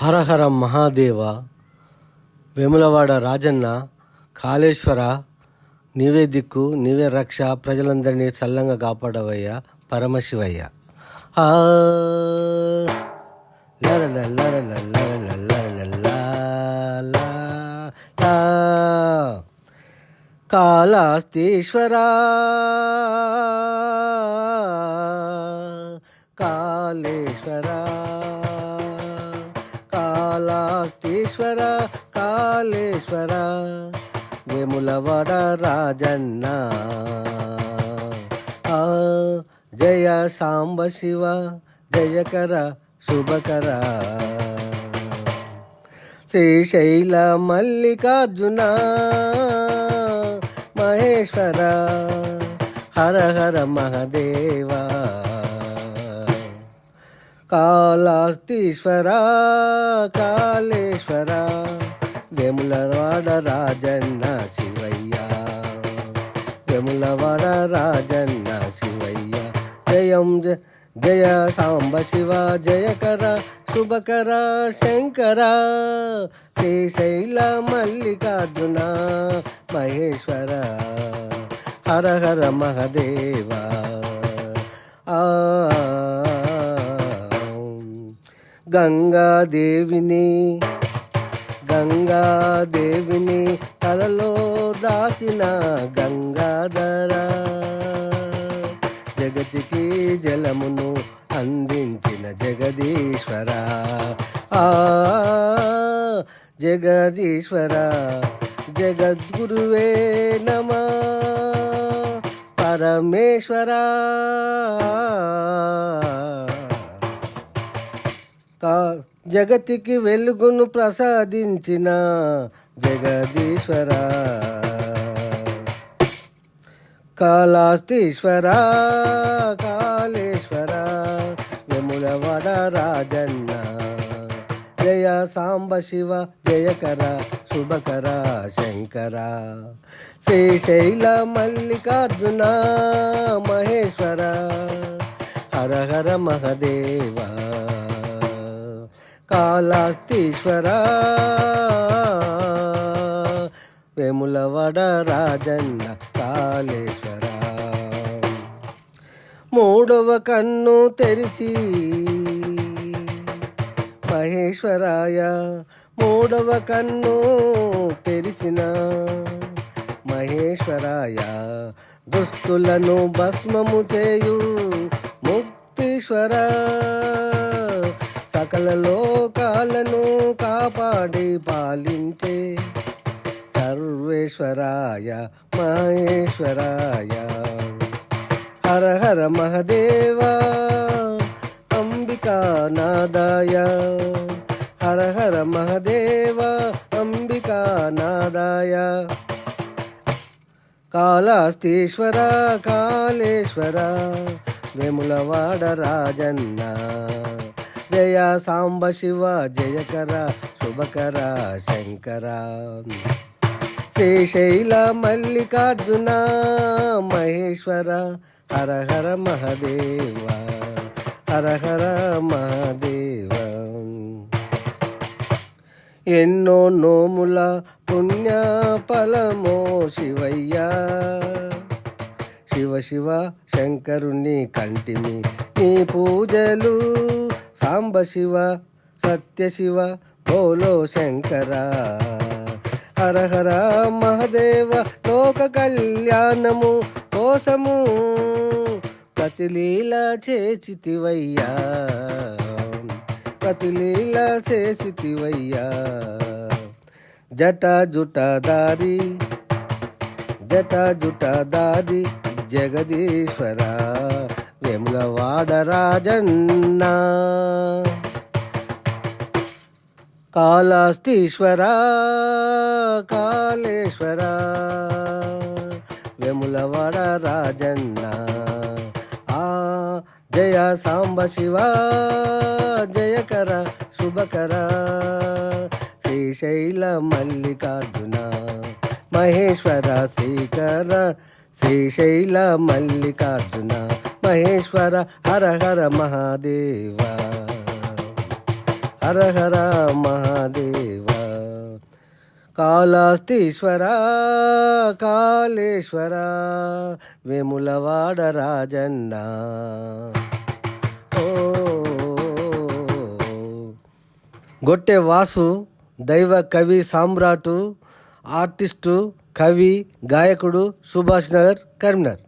హరహర మహాదేవ, వేములవాడ రాజన్న, కాళేశ్వర, నీవే దిక్కు, నీవే రక్ష, ప్రజలందరినీ చల్లంగా కాపాడవయ్యా పరమశివయ్య. కాళహస్తీశ్వరా కాళేశ్వరా, కాళహస్తీశ్వర కాళేశ్వర, వేములవాడ రాజన్న. జయ సాంబ శివ, జయకర శుభకర, శ్రీశైల మల్లికార్జున మహేశ్వర, హర హర మహదేవ. కాళహస్తీశ్వర కాళేశ్వర, వేములవాడ రాజన్న శివయ్య, వేములవాడ రాజన్న శివయ్య. జయం జయ సాంబ శివ, జయకర శుభకర శంకర, శ్రీశైల మల్లికార్జున మహేశ్వర, హర హర మహదేవ. గంగాదేవిని గంగాదేవిని కలలో దాచిన గంగాధర, జగతికి జలమును అందించిన జగదీశ్వర, జగదీశ్వర, జగద్గురువే నమః పరమేశ్వర. జగతికి వెలుగును ప్రసాదించిన జగదీశ్వర, కాళహస్తీశ్వర కాళేశ్వర, వేములవాడ రాజన్న. జయ సాంబ శివ, జయకర శుభకర శంకర, శ్రీశైల మల్లికార్జున మహేశ్వర, హర హర మహదేవ. కాళహస్తీశ్వర వేములవాడ రాజన్న కాళేశ్వర, మూడవ కన్ను తెరిచి మహేశ్వరాయ, మూడవ కన్ను తెరిచిన మహేశ్వరాయ, దుస్తులను భస్మము చేయు ముక్తీశ్వర, సకల లోకాలను కాపాడి పాలించే సర్వేశ్వరాయ మహేశ్వరాయ, హర హర మహదేవ. అంబికానాదాయ, హర హర మహదేవ అంబికానాదాయ. కాళహస్తీశ్వర కాళేశ్వర, వేములవాడ రాజన్న. జయ సాంబ శివ, జయకర శుభకర శంకర, శ్రీశైల మల్లికార్జున మహేశ్వర, హర హర మహదేవ, హర హర మహదేవ. ఎన్నో నోముల పుణ్య ఫలమో శివయ్య, శివ శివ శంకరుని కంటిని నీ పూజలు, సాంబ శివ సత్య శివ బోలో శంకర, హర హర మహదేవ. లోక కళ్యాణము కోసము ప్రతిలీల చేసితివయ్యా, ప్రతిలీల చేసితివయ్యా. జట జుట దారి జట జుట దారి జగదీశ్వర, వేములవాడ రాజన్న. కాళహస్తీశ్వర కాళేశ్వర, వేములవాడ రాజన్న. జయ సాంబ శివ, జయకర శుభకర, శ్రీశైల మల్లికార్జున మహేశ్వర, శ్రీకర శ్రీశైల హర హర మహాదేవ. కాళహస్తీశ్వర కాళేశ్వర వేములవాడ రాజన్న. ఓ గొట్టె వాసు దైవ కవి సామ్రాటు, ఆర్టిస్టు, కవి, గాయకుడు, సుభాష్ నగర్, కరీంనగర్.